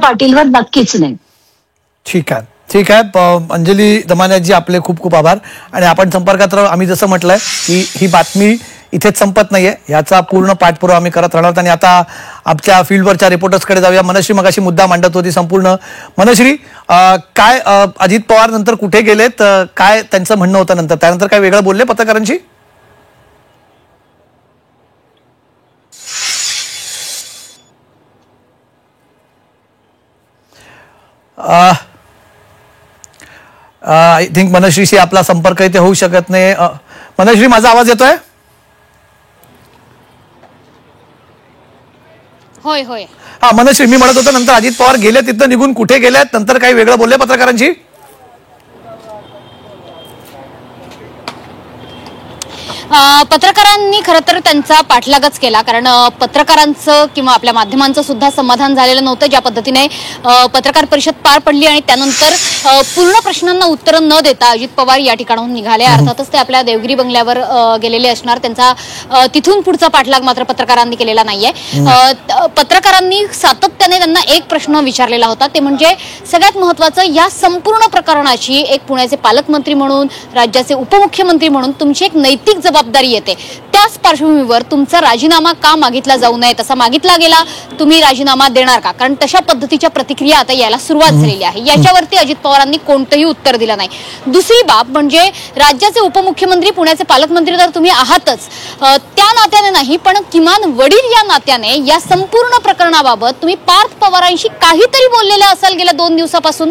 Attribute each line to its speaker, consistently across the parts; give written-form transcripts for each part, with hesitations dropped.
Speaker 1: पाटीलवर नक्कीच नाही.
Speaker 2: ठीक आहे, ठीक आहे. अंजली दमानियाजी, आपले खूप खूप आभार. आणि आपण संपर्कात राहू. आम्ही जसं म्हटलंय की ही बातमी इथेच संपत नाहीये, याचा पूर्ण पाठपुरावा आम्ही करत राहणार. आणि आता आमच्या फील्डवरच्या रिपोर्टर्सकडे जाऊया. मनश्री मगाशी मुद्दा मांडत होती संपूर्ण. मनश्री, काय अजित पवार नंतर कुठे गेलेत, काय त्यांचं म्हणणं होतं नंतर, त्यानंतर काय वेगळं बोलले पत्रकारांशी? आय थिंक मनश्रीशी आपला संपर्क इथे होऊ शकत नाही. मनश्री, माझा आवाज येतोय?
Speaker 3: होय होय.
Speaker 2: हा मनश्री, मी म्हणत होतो नंतर अजित पवार गेले, तिथं निघून कुठे गेलेत, नंतर काही वेगळं बोलले पत्रकारांशी?
Speaker 3: पत्रकारांनी खरं तर त्यांचा पाठलागच केला, कारण पत्रकारांचं किंवा आपल्या माध्यमांचं सुद्धा समाधान झालेलं नव्हतं ज्या पद्धतीने पत्रकार परिषद पार पडली. आणि त्यानंतर पूर्ण प्रश्नांना उत्तर न देता अजित पवार या ठिकाणाहून निघाले. अर्थातच ते आपल्या देवगिरी बंगल्यावर गेलेले असणार. त्यांचा तिथून पुढचा पाठलाग मात्र पत्रकारांनी केलेला नाहीये. पत्रकारांनी सातत्याने त्यांना एक प्रश्न विचारलेला होता, ते म्हणजे सगळ्यात महत्वाचं, या संपूर्ण प्रकरणाची एक पुण्याचे पालकमंत्री म्हणून, राज्याचे उपमुख्यमंत्री म्हणून तुमची एक नैतिक जबाबदारी येते. त्याच पार्श्वभूमीवर तुमचा राजीनामा का मागितला जाऊ नये, तसा मागितला गेला, तुम्ही राजीनामा देणार का? कारण तशा पद्धतीच्या प्रतिक्रिया आता यायला सुरुवात झालेली आहे. याच्यावरती अजित पवारांनी कोणतंही उत्तर दिलं नाही. दुसरी बाब म्हणजे राज्याचे उपमुख्यमंत्री, पुण्याचे पालकमंत्री तर तुम्ही आहातच, त्या नात्याने नाही पण किमान वडील या नात्याने या संपूर्ण प्रकरणाबाबत तुम्ही पार्थ पवारांशी काहीतरी बोललेलं असाल गेल्या 2 दिवसापासून.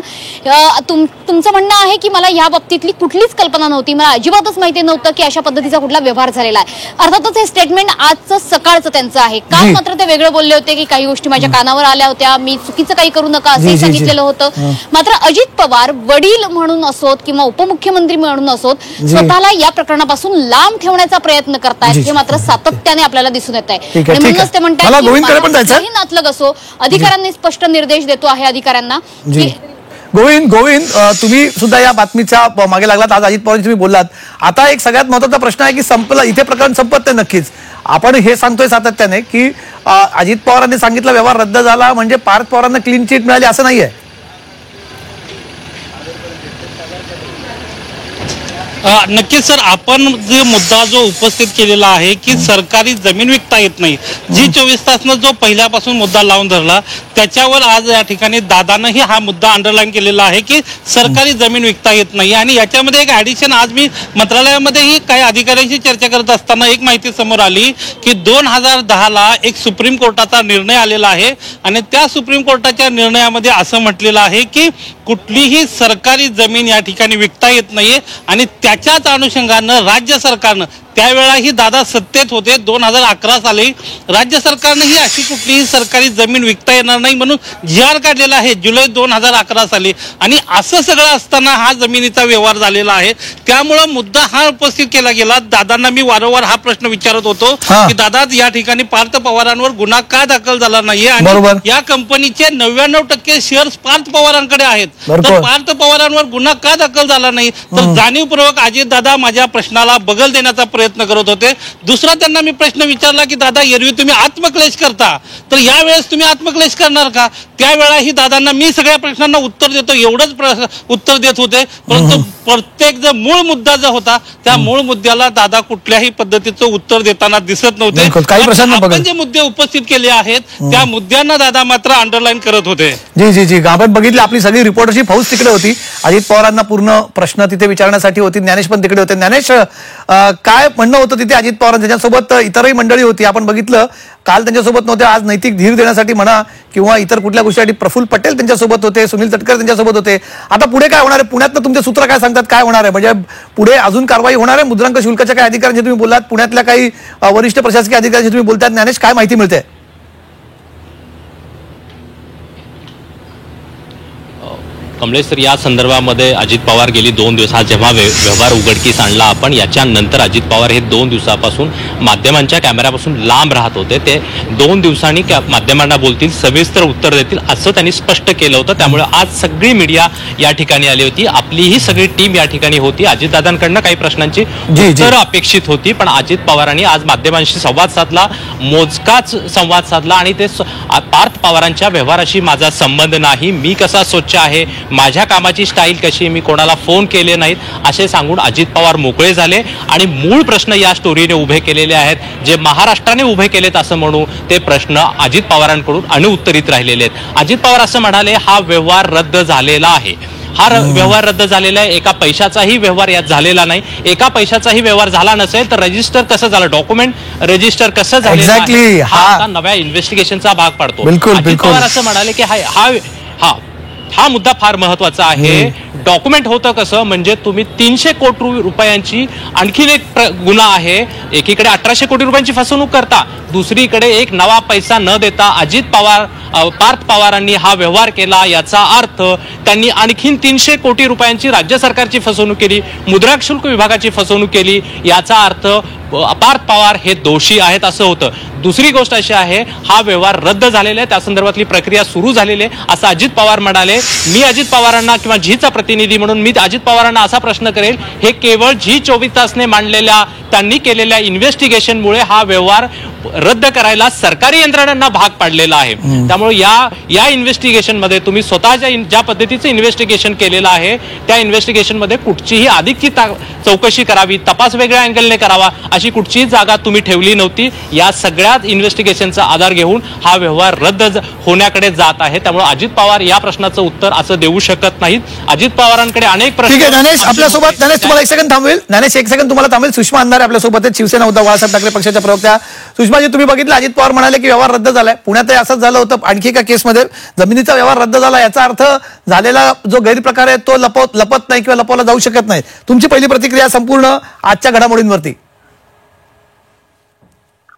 Speaker 3: तुमचं म्हणणं आहे की मला या बाबतीतली कुठलीच कल्पना नव्हती, मला अजिबातच माहिती नव्हतं की अशा पद्धतीचा कुठला व्यवहार झालेला आहे. अर्थातच हे स्टेटमेंट आजचं सकाळचं त्यांचं आहे. काल मात्र ते वेगळं बोलले होते की काही गोष्टी माझ्या कानावर आल्या होत्या, मी चुकीचं काही करू नका असं सांगितलेलं होतं. मात्र अजित पवार वडील म्हणून असोत किंवा उपमुख्यमंत्री म्हणून असोत, स्वतःला या प्रकरणापासून लांब ठेवण्याचा प्रयत्न करतायत, हे मात्र सातत्याने आपल्याला दिसून येत आहे. म्हणूनच ते म्हणतात नातलग असो, अधिकाऱ्यांनी स्पष्ट निर्देश देतो आहे अधिकाऱ्यांना.
Speaker 2: गोविंद, तुम्ही सुद्धा या बातमीच्या मागे लागलात. आज अजित पवार तुम्ही बोललात. आता एक सगळ्यात महत्त्वाचा प्रश्न आहे की संपलं, इथे प्रकरण संपत नाही नक्कीच. आपण हे सांगतोय सातत्याने की अजित पवारांनी सांगितलं व्यवहार रद्द झाला म्हणजे पार्थ पवारांना क्लीन चिट मिळाली असं नाहीये.
Speaker 4: नक्कीच सर, आपण जे मुद्दा जो उपस्थित केलेला आहे की सरकारी जमीन विकता येत नाही, जी 24 तासनं जो पहिल्यापासून मुद्दा लावून धरला, त्याच्यावर आज या ठिकाणी दादांनाही हा मुद्दा अंडरलाईन केलेला आहे की सरकारी जमीन विकता येत नाही. आणि याच्यामध्ये एक ॲडिशन, आज मी मंत्रालयामध्येही काही अधिकाऱ्यांशी चर्चा करत असताना एक माहिती समोर आली की 2010ला एक सुप्रीम कोर्टाचा निर्णय आलेला आहे आणि त्या सुप्रीम कोर्टाच्या निर्णयामध्ये असं म्हटलेलं आहे की कुठलीही सरकारी जमीन या ठिकाणी विकता येत नाहीये. आणि त्याच्याच अनुषंगानं राज्य सरकारनं, त्यावेळाही दादा सत्तेत होते, 2011 साली राज्य सरकारनं ही अशी कुठलीही सरकारी जमीन विकता येणार नाही म्हणून जी.आर. काढलेला आहे जुलै 2011 साली. आणि असं सगळं असताना हा जमिनीचा व्यवहार झालेला आहे. त्यामुळं मुद्दा हा उपस्थित केला गेला. दादांना मी वारंवार हा प्रश्न विचारत होतो की दादा, या ठिकाणी पार्थ पवारांवर गुन्हा का दाखल झाला नाहीये आणि या कंपनीचे 99% शेअर्स पार्थ पवारांकडे आहेत, तर पार्थ पवारांवर गुन्हा का दाखल झाला नाही? तर जाणीवपूर्वक अजित दादा माझ्या प्रश्नाला बगल देण्याचा प्रयत्न करत होते. दुसरा त्यांना मी प्रश्न विचारला की दादा, एरवी तुम्ही आत्मक्लेश करता, तर यावेळेस तुम्ही आत्मक्लेश करणार का? त्यावेळाही दादांना मी सगळ्या प्रश्नांना उत्तर देतो एवढंच उत्तर देत होते. परंतु प्रत्येक जो मूळ मुद्दा जो होता त्या मूळ मुद्द्याला दादा कुठल्याही पद्धतीचं उत्तर देताना दिसत नव्हते. आपण जे मुद्दे उपस्थित केले आहेत त्या मुद्द्यांना दादा मात्र अंडरलाईन करत होते.
Speaker 2: जी आपण बघितली, आपली सगळी रिपोर्टरची फौज तिकडे होती. अजित पवारांना पूर्ण प्रश्न तिथे विचारण्यासाठी होती. ज्ञानेश पण तिकडे होते. ज्ञानेश, काय म्हणणं होतं तिथे अजित पवार, त्याच्यासोबत इतरही मंडळी होती, आपण बघितलं काल त्यांच्यासोबत नव्हते, आज नैतिक धीर देण्यासाठी म्हणा किंवा इतर कुठल्या गोष्टीसाठी प्रफुल्ल पटेल त्यांच्यासोबत होते, सुनील तटकरे त्यांच्यासोबत होते. आता पुढे काय होणार आहे? पुण्यातनं तुमचे सूत्र काय सांगतात, काय होणार आहे? म्हणजे पुढे अजून कारवाई होणार आहे? मुद्रांक शुल्काच्या काही अधिकाऱ्यांशी तुम्ही बोललात, पुण्यातल्या काही वरिष्ठ प्रशासकीय अधिकाऱ्यांशी तुम्ही बोलतात. ज्ञानेश, काय माहिती मिळते?
Speaker 5: कमलेश सर, या संदर्भामध्ये अजित पवार गेली 2 दिवस, हा जेव्हा व्यवहार उघडकीस आणला आपण, याच्यानंतर अजित पवार हे 2 दिवसापासून माध्यमांच्या कॅमेऱ्यापासून लांब राहत होते. ते 2 दिवसांनी माध्यमांना बोलतील, सविस्तर उत्तर देतील असं त्यांनी स्पष्ट केलं होतं. त्यामुळे आज सगळी मीडिया या ठिकाणी आली होती. आपलीही सगळी टीम या ठिकाणी होती. अजितदादांकडनं काही प्रश्नांची उत्तरं अपेक्षित होती, पण अजित पवारांनी आज माध्यमांशी संवाद साधला, मोजकाच संवाद साधला आणि ते पार्थ पवारांच्या व्यवहाराशी माझा संबंध नाही, मी कसा स्वच्छ आहे, माझ्या कामाची स्टाईल कशी, मी कोणाला फोन केले नाहीत असे सांगून अजित पवार मोकळे झाले. आणि मूळ प्रश्न या स्टोरीने उभे केलेले आहेत, जे महाराष्ट्राने उभे केलेत असं म्हणू, ते प्रश्न अजित पवारांकडून अनुत्तरित राहिलेले आहेत. अजित पवार असं म्हणाले, हा व्यवहार रद्द झालेला आहे. हा व्यवहार रद्द झालेला आहे. एका पैशाचाही व्यवहार यात झालेला नाही. एका पैशाचाही व्यवहार झाला नसेल तर रजिस्टर कसं झालं, डॉक्युमेंट रजिस्टर कसं झालं, हा नव्या इन्व्हेस्टिगेशनचा भाग पडतो. अजित पवार असं म्हणाले की हा मुद्दा फार महत्वाचा आहे. डॉक्युमेंट होतं कसं, म्हणजे तुम्ही 300 कोटी रुपयांची आणखीन एक गुन्हा आहे. एकीकडे 1800 कोटी रुपयांची फसवणूक करता, दुसरीकडे एक नवा पैसा न देता अजित पवार पार्थ पवारांनी हा व्यवहार केला. याचा अर्थ त्यांनी आणखीन 300 कोटी रुपयांची राज्य सरकारची फसवणूक केली, मुद्रा शुल्क विभागाची फसवणूक केली. याचा अर्थ पार्थ पवार हे दोषी आहेत असं होतं. दुसरी गोष्ट अशी आहे, हा व्यवहार रद्द झालेला आहे, त्या संदर्भातली प्रक्रिया सुरू झालेली आहे असं अजित पवार म्हणाले. मी अजित पवारांना किंवा झीचा प्रतिनिधी म्हणून मी अजित पवारांना असा प्रश्न करेल, हे केवळ झी 24 तासने मांडलेल्या त्यांनी केलेल्या इन्व्हेस्टिगेशनमुळे हा व्यवहार रद्द करायला सरकारी यंत्रणांना भाग पाडलेला आहे. त्यामुळे या इन्व्हेस्टिगेशन मध्ये तुम्ही स्वतःच्या ज्या पद्धतीचं इन्व्हेस्टिगेशन केलेलं आहे त्या इन्व्हेस्टिगेशन मध्ये कुठचीही अधिकची चौकशी करावी, तपास वेगळ्या अँगलने करावा अशी कुठचीही जागा तुम्ही ठेवली नव्हती. या सगळ्या इन्व्हेस्टिगेशनचा आधार घेऊन हा व्यवहार रद्द होण्याकडे जात आहे. त्यामुळे अजित पवार या प्रश्नाचं उत्तर असं देऊ शकत नाहीत. अजित पवारांकडे अनेक प्रश्न.
Speaker 2: ठीक आहे ज्ञानेश, आपल्यासोबत ज्ञानेश तुम्हाला एक सेकंड थांबवेल. ज्ञानेश एक सेकंड तुम्हाला थांबवेल. सुषमा अंधारे आपल्यासोबत आहेत, शिवसेना उद्धव बाळासाहेब ठाकरे पक्षाच्या प्रवक्त्या. सुषमाजी, तुम्ही बघितलं अजित पवार म्हणाले की व्यवहार रद्द झालाय. पुण्यातही असंच झालं होतं. आणखी एका केसमध्ये जमिनीचा व्यवहार रद्द झाला. याचा अर्थ झालेला जो गैरप्रकार आहे तो लपत नाही किंवा लपवला जाऊ शकत नाही. तुमची पहिली प्रतिक्रिया संपूर्ण आजच्या घडामोडींवरती?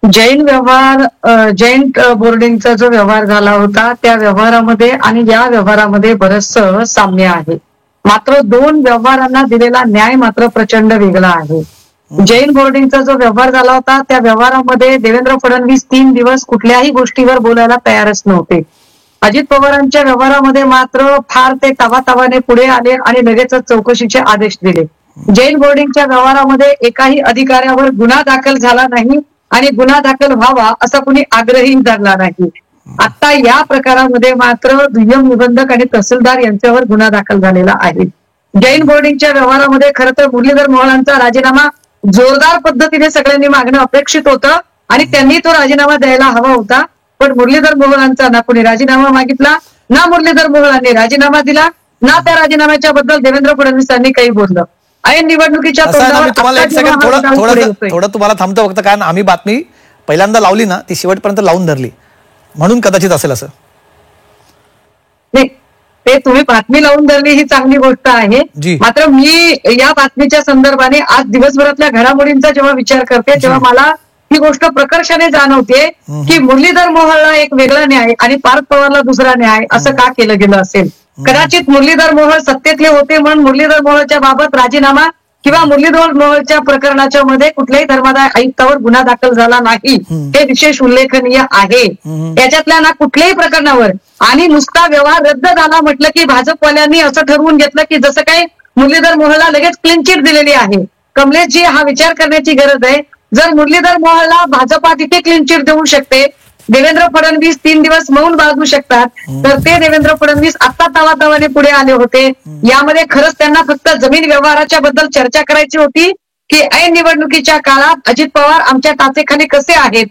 Speaker 1: जैन बोर्डिंगचा जो व्यवहार झाला होता त्या व्यवहारामध्ये आणि या व्यवहारामध्ये बरंचसं साम्य आहे. मात्र 2 व्यवहारांना दिलेला न्याय मात्र प्रचंड वेगळा आहे. जैन बोर्डिंगचा जो व्यवहार झाला होता त्या व्यवहारामध्ये देवेंद्र फडणवीस 3 दिवस कुठल्याही गोष्टीवर बोलायला तयारच नव्हते. अजित पवारांच्या व्यवहारामध्ये मात्र फार ते तावातावाने पुढे आले आणि लगेचच चौकशीचे आदेश दिले. जैन बोर्डिंगच्या व्यवहारामध्ये एकाही अधिकाऱ्यावर गुन्हा दाखल झाला नाही आणि गुन्हा दाखल व्हावा असा कुणी आग्रही धरला नाही. आता या प्रकारामध्ये मात्र दुय्यम निबंधक आणि तहसीलदार यांच्यावर गुन्हा दाखल झालेला आहे. जैन बोर्डिंगच्या व्यवहारामध्ये खरं तर मुरलीधर मोहोळांचा राजीनामा जोरदार पद्धतीने सगळ्यांनी मागणं अपेक्षित होतं आणि त्यांनी तो राजीनामा द्यायला हवा होता. पण मुरलीधर मोहोळांचा ना कोणी राजीनामा मागितला, ना मुरलीधर मोहोळांनी राजीनामा दिला, ना त्या राजीनाम्याच्या बद्दल देवेंद्र फडणवीसांनी काही बोललं. ऐन निवडणुकीच्या
Speaker 2: तुम्हाला एक सेकंड थोडं तुम्हाला थांबतो फक्त, कारण आम्ही बातमी पहिल्यांदा लावली ना ती शेवटपर्यंत लावून धरली म्हणून कदाचित असेल असं.
Speaker 1: नाही, ते तुम्ही बातमी लावून धरली ही चांगली गोष्ट आहे. मात्र मी या बातमीच्या संदर्भाने आज दिवसभरातल्या घडामोडींचा जेव्हा विचार करते तेव्हा मला ही गोष्ट प्रकर्षाने जाणवते की मुरलीधर मोहोळला एक वेगळा न्याय आणि पार्थ पवारला दुसरा न्याय असं का केलं गेलं असेल. कदाचित मुरलीधर मोहोळ सत्तेतले होते म्हणून मुरलीधर मोहोळच्या बाबत राजीनामा किंवा मुरलीधर मोहोळच्या प्रकरणाच्या मध्ये कुठल्याही धर्मादाय आयुक्तावर गुन्हा दाखल झाला नाही हे विशेष उल्लेखनीय आहे. याच्यातल्या ना कुठल्याही प्रकरणावर आणि नुसता व्यवहार रद्द झाला म्हटलं की भाजपवाल्यांनी असं ठरवून घेतलं की जसं काही मुरलीधर मोहोळला लगेच क्लीन चिट दिलेली आहे. कमलेशजी, हा विचार करण्याची गरज आहे. जर मुरलीधर मोहोळला भाजपा तिथे क्लीन चिट देऊ शकते, देवेंद्र फडणवीस 3 दिवस मौन बाळगू शकतात, तर ते देवेंद्र फडणवीस आता तावातावाने पुढे आले होते. यामध्ये खरंच त्यांना फक्त जमीन व्यवहाराच्या बद्दल चर्चा करायची होती की ऐन निवडणुकीच्या काळात अजित पवार आमच्या टाचेखाली कसे आहेत